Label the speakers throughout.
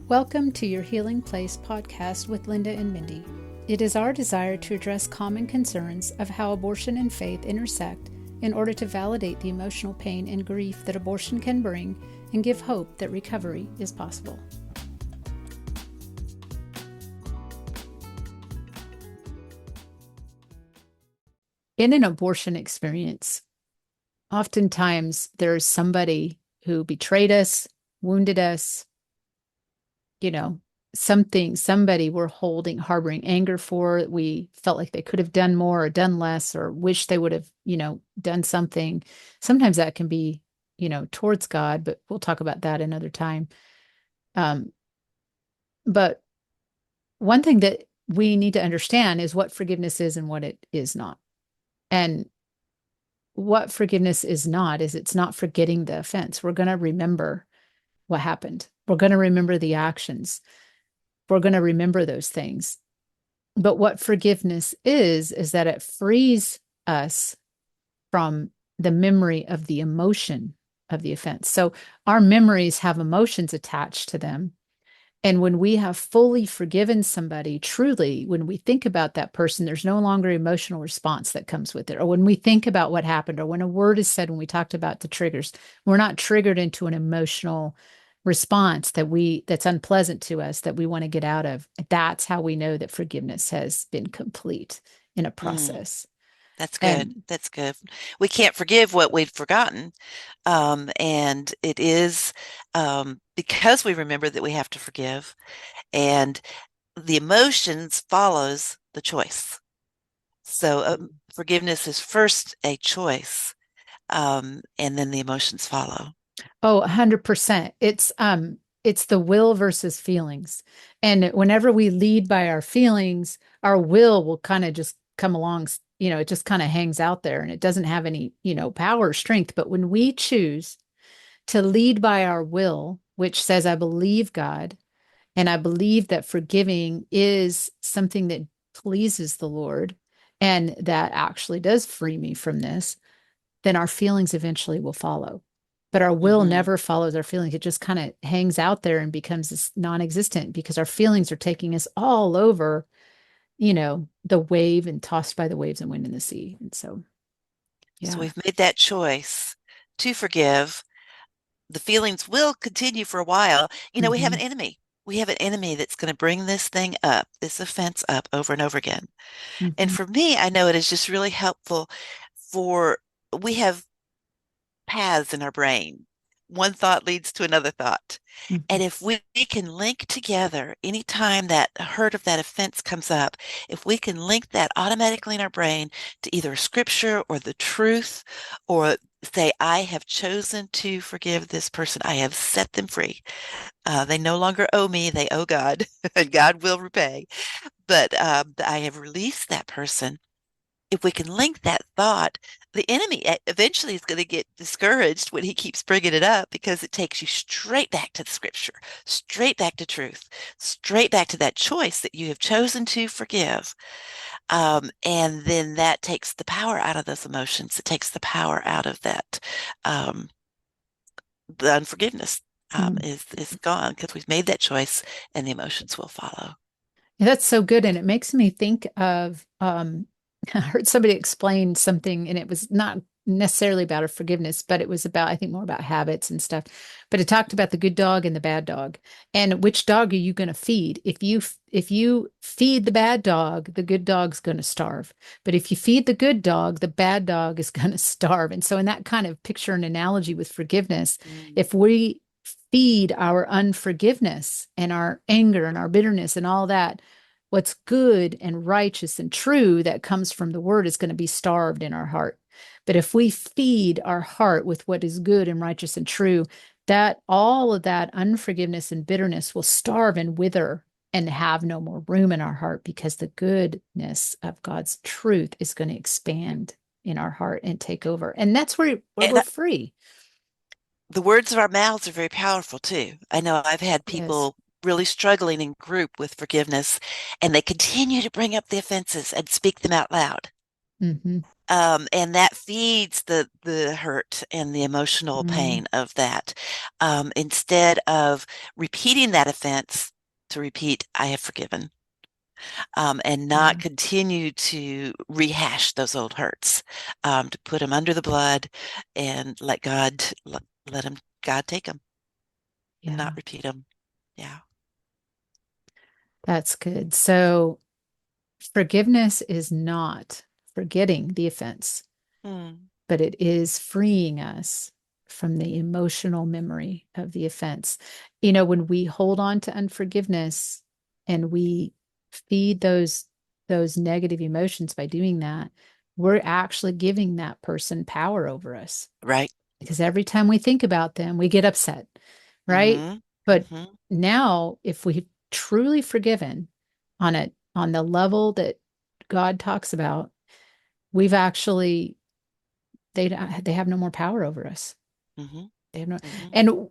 Speaker 1: Welcome to your Healing Place podcast with Linda and Mindy. It is our desire to address common concerns of how abortion and faith intersect in order to validate the emotional pain and grief that abortion can bring and give hope that recovery is possible. In an abortion experience, oftentimes there's somebody who betrayed us, wounded us, somebody we're harboring anger for. We felt like they could have done more or done less or wish they would have, done something. Sometimes that can be, towards God, but we'll talk about that another time. But one thing that we need to understand is what forgiveness is and what it is not. And what forgiveness is not is it's not forgetting the offense. We're going to remember what happened. We're going to remember the actions. We're going to remember those things. But what forgiveness is that it frees us from the memory of the emotion of the offense. So our memories have emotions attached to them. And when we have fully forgiven somebody, truly, when we think about that person, there's no longer emotional response that comes with it. Or when we think about what happened, or when a word is said, when we talked about the triggers, we're not triggered into an emotional response that's unpleasant to us that we want to get out of. That's how we know that forgiveness has been complete in a process.
Speaker 2: That's good.
Speaker 1: And
Speaker 2: That's good. We can't forgive what we've forgotten. And it is because we remember that we have to forgive, and the emotions follows the choice. So forgiveness is first a choice, and then the emotions follow.
Speaker 1: 100%. It's the will versus feelings. And whenever we lead by our feelings, our will kind of just come along, it just kind of hangs out there and it doesn't have any, power or strength. But when we choose to lead by our will, which says, I believe God, and I believe that forgiving is something that pleases the Lord, and that actually does free me from this, then our feelings eventually will follow. But our will
Speaker 2: Hmm.
Speaker 1: never follows our feelings. It just kind of hangs out there and becomes this non-existent because our feelings are taking us all over, the wave and tossed by the waves and wind and the sea. And so,
Speaker 2: So
Speaker 1: yeah.
Speaker 2: we've made that choice to forgive. The feelings will continue for a while. We have
Speaker 1: Mm-hmm.
Speaker 2: an enemy. We have an enemy that's going to bring this thing up, this offense up over and over again. And
Speaker 1: Mm-hmm.
Speaker 2: for me, I know it is just really helpful for we have paths in our brain. One thought leads to another thought.
Speaker 1: Mm-hmm.
Speaker 2: And if we can link together anytime that hurt of that offense comes up, if we can link that automatically in our brain to either a scripture or the truth, or say, I have chosen to forgive this person, I have set them free. They no longer owe me, they owe God, and God will repay. But I have released that person. If we can link that thought, the enemy eventually is going to get discouraged when he keeps bringing it up, because it takes you straight back to the scripture, straight back to truth, straight back to that choice that you have chosen to forgive. And then that takes the power out of those emotions. It takes the power out of that. Um, the unforgiveness
Speaker 1: Mm-hmm.
Speaker 2: is gone because we've made that choice, and the emotions will follow.
Speaker 1: That's so good. And it makes me think of, I heard somebody explain something, and it was not necessarily about a forgiveness, but it was about, I think, more about habits and stuff. But it talked about the good dog and the bad dog. And which dog are you going to feed? If you feed the bad dog, the good dog's going to starve. But if you feed the good dog, the bad dog is going to starve. And so in that kind of picture and analogy with forgiveness,
Speaker 2: Mm.
Speaker 1: if we feed our unforgiveness and our anger and our bitterness and all that, what's good and righteous and true that comes from the word is going to be starved in our heart. But if we feed our heart with what is good and righteous and true, that all of that unforgiveness and bitterness will starve and wither and have no more room in our heart, because the goodness of God's truth is going to expand in our heart and take over. And that's where
Speaker 2: And
Speaker 1: we're free.
Speaker 2: the words of our mouths are very powerful too. I know I've had
Speaker 1: Yes.
Speaker 2: people really struggling in group with forgiveness, and they continue to bring up the offenses and speak them out loud.
Speaker 1: Mm-hmm.
Speaker 2: And that feeds the hurt and the emotional
Speaker 1: Mm,
Speaker 2: pain of that. Instead of repeating that offense, to repeat, I have forgiven, and not
Speaker 1: yeah.
Speaker 2: continue to rehash those old hurts, to put them under the blood and let him, God take them and not
Speaker 1: Yeah.
Speaker 2: repeat them. Yeah.
Speaker 1: That's good. So forgiveness is not forgetting the offense,
Speaker 2: Mm,
Speaker 1: but it is freeing us from the emotional memory of the offense. When we hold on to unforgiveness and we feed those negative emotions by doing that, we're actually giving that person power over us.
Speaker 2: right.
Speaker 1: Because every time we think about them, we get upset, right?
Speaker 2: Mm-hmm.
Speaker 1: But
Speaker 2: Mm-hmm.
Speaker 1: now, if we've truly forgiven on the level that God talks about, we've actually they have no more power over us.
Speaker 2: Mm-hmm.
Speaker 1: They have no,
Speaker 2: Mm-hmm.
Speaker 1: and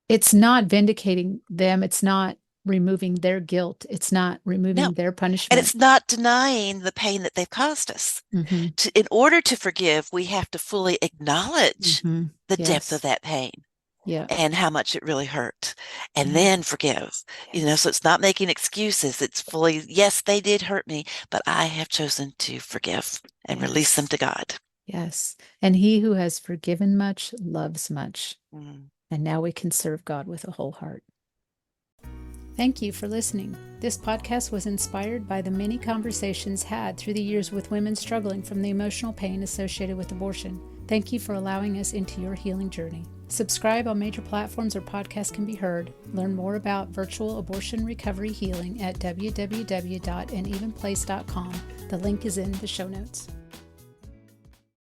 Speaker 1: it's not vindicating them. It's not removing their guilt. It's not
Speaker 2: No.
Speaker 1: removing their
Speaker 2: And
Speaker 1: punishment.
Speaker 2: it's not denying the pain that they've caused us.
Speaker 1: Mm-hmm.
Speaker 2: In order to forgive, we have to fully acknowledge
Speaker 1: Mm-hmm.
Speaker 2: the depth of
Speaker 1: Yes.
Speaker 2: that pain
Speaker 1: Yeah.
Speaker 2: and how much it really hurt, and
Speaker 1: Yeah.
Speaker 2: then forgive. So
Speaker 1: Yes.
Speaker 2: it's not making excuses. It's fully, yes, they did hurt me, but I have chosen to forgive and release them
Speaker 1: Yes.
Speaker 2: to God.
Speaker 1: Yes. And he who has forgiven much loves much.
Speaker 2: Mm.
Speaker 1: And now we can serve God with a whole heart. Thank you for listening. This podcast was inspired by the many conversations had through the years with women struggling from the emotional pain associated with abortion. Thank you for allowing us into your healing journey. Subscribe on major platforms where podcasts can be heard. Learn more about virtual abortion recovery healing at www.anevenplace.com. The link is in the show notes.